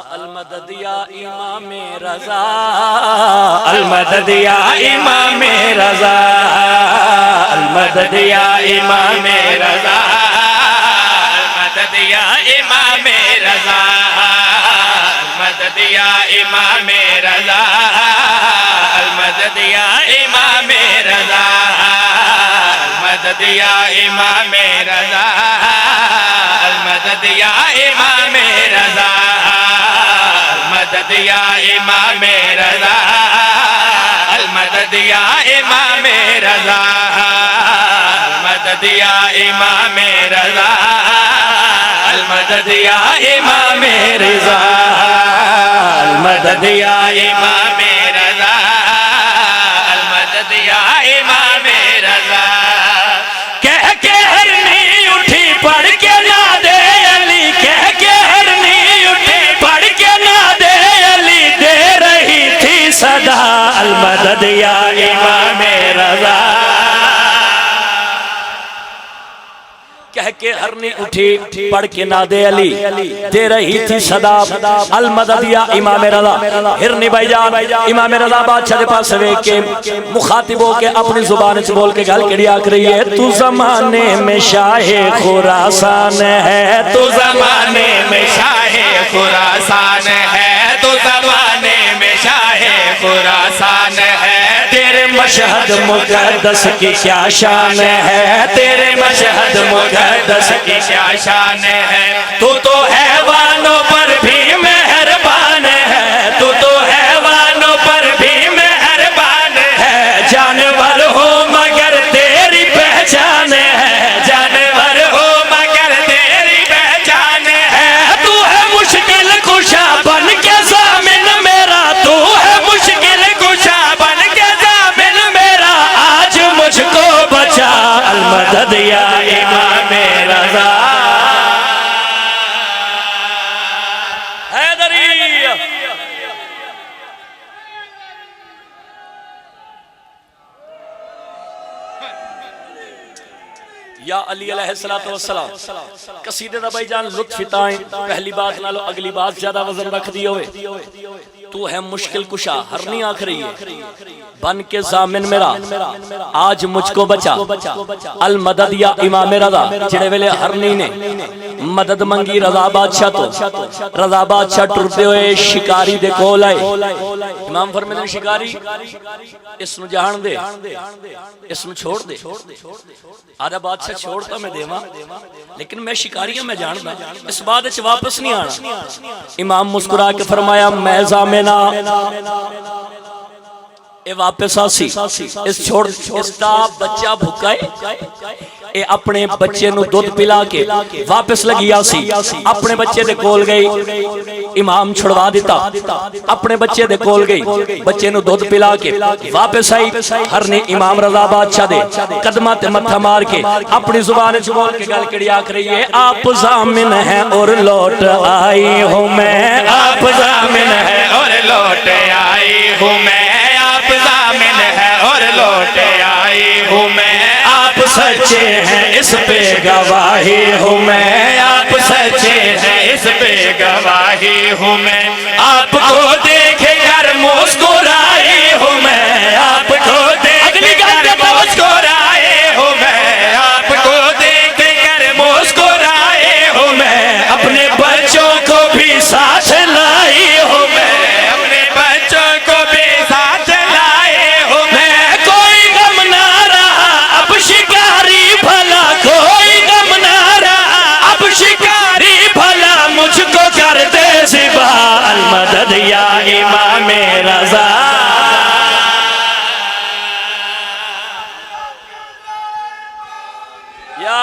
अलमदद या इमाम रज़ा, अलमदद या इमाम रज़ा, अलमदद या इमाम रज़ा, अलमदद या इमाम रज़ा, अलमदद या इमाम रज़ा, अलमदद या इमाम रज़ा, अलमदद या इमाम रज़ा, अलमदद या इमाम रज़ा, अलमदद या इमाम रज़ा, अलमदद या इमाम रज़ा, अलमदद या इमाम रज़ा, अलमदद या इमाम रज़ा, अलमदद या इमाम रज़ा, अलमदद या इमाम रज़ा। कह के हरनी उठी पढ़ के ना दे अली, कह के हरनी उठी पढ़ के ना दे अली, दे रही थी सदा अलमदद या इमाम रज़ा। कह के हरनी उठी पढ़ के ना दे अली, दे रही थी सदा अलमदद या इमाम रज़ा। हिरनी भाईजान इमाम रज़ा बादशाह के पास वे के मुखातिब हो के अपनी जुबान से बोल के गल कड़ी आख रही है, तू ज़माने में शाहे खुरासान है, तू ज़माने में शाहे खुरासान है, तू ज़माने में शाहे खुरासान है, तेरे मशहद मुक़द्दस की क्या शान है, तेरे मशहद मुक़द्दस की क्या शान है, तू तो हैवानों पर भी मेहरबान है, तू तो हैवानों पर भी मेहरबान है, जानवर हो मगर तेरी पहचान है, जानवर हो मगर तेरी पहचान है, तू है मुश्किल कुशा बन के ज़ामिन मेरा, तू है मुश्किल कुशा बन के ज़ामिन मेरा, आज मुझको बचा अलमदद या इमाम रज़ा। या अली अलैहिस्सलातु वस्सलाम कसीदे दा भाईजान लुत्फ ताएं पहली बात नालो अगली बात ज्यादा वजन रख दी होवे। तू है मुश्किल कुशा हरनी आख रही है बन के ज़ामिन मेरा, आज मुझको बचा अलमदद या इमाम रज़ा। जिहड़े वेले हरनी ने मदद मंगी रज़ा बादशाह तो, रज़ा बादशाह टुरदे हुए शिकारी दे कोल आए। इमाम फरमाते शिकारी इसनु जान दे, इसनु छोड़ दे। आधा बादशाह छोड़ तो मैं देवा, लेकिन मैं शिकारियां मैं जानदा, इस बाद वापस नहीं आना। इमाम मुस्कुरा के फरमाया मैं ज़ामिना ए वापस आसी, इस छोड़ इसका बच्चा भूखा है, ए अपने बच्चे नु दूध पिला के वापस लगी आसी। अपने बच्चे दे कोल गई, इमाम छुड़वा दिता, अपने बच्चे दे कोल गई, बच्चे नु दूध पिला के वापस आई। हर ने इमाम रज़ा बादशाह दे कदमा ते मत्था मार के अपनी जुबान च बोल के गल कड़ी आख रही है, आप ज़ामिन है और लौट आई हूं मैं, आप ज़ामिन है और लौट आई हूं मैं, आप ज़ामिन है और लौट आई हूं मैं, आप सच्चे हैं इस पे गवाही हूँ मैं, आप सच्चे हैं इस पे गवाही हूँ मैं, आपको देख कर मुस्कुराई हूँ मैं, आपको देख कर मुस्कुराए हूँ मैं, आपको देख कर मुस्कुराए हूँ मैं, अपने बच्चों को भी साथ लाई हूँ मैं, अपने बच्चों को भी साथ लाए हूँ मैं, कोई गम ना रहा अब शिकारी भला, कोई गम ना रहा अब शिकारी भला, मुझको कर दे ज़िबा अलमदद या इमाम रज़ा। या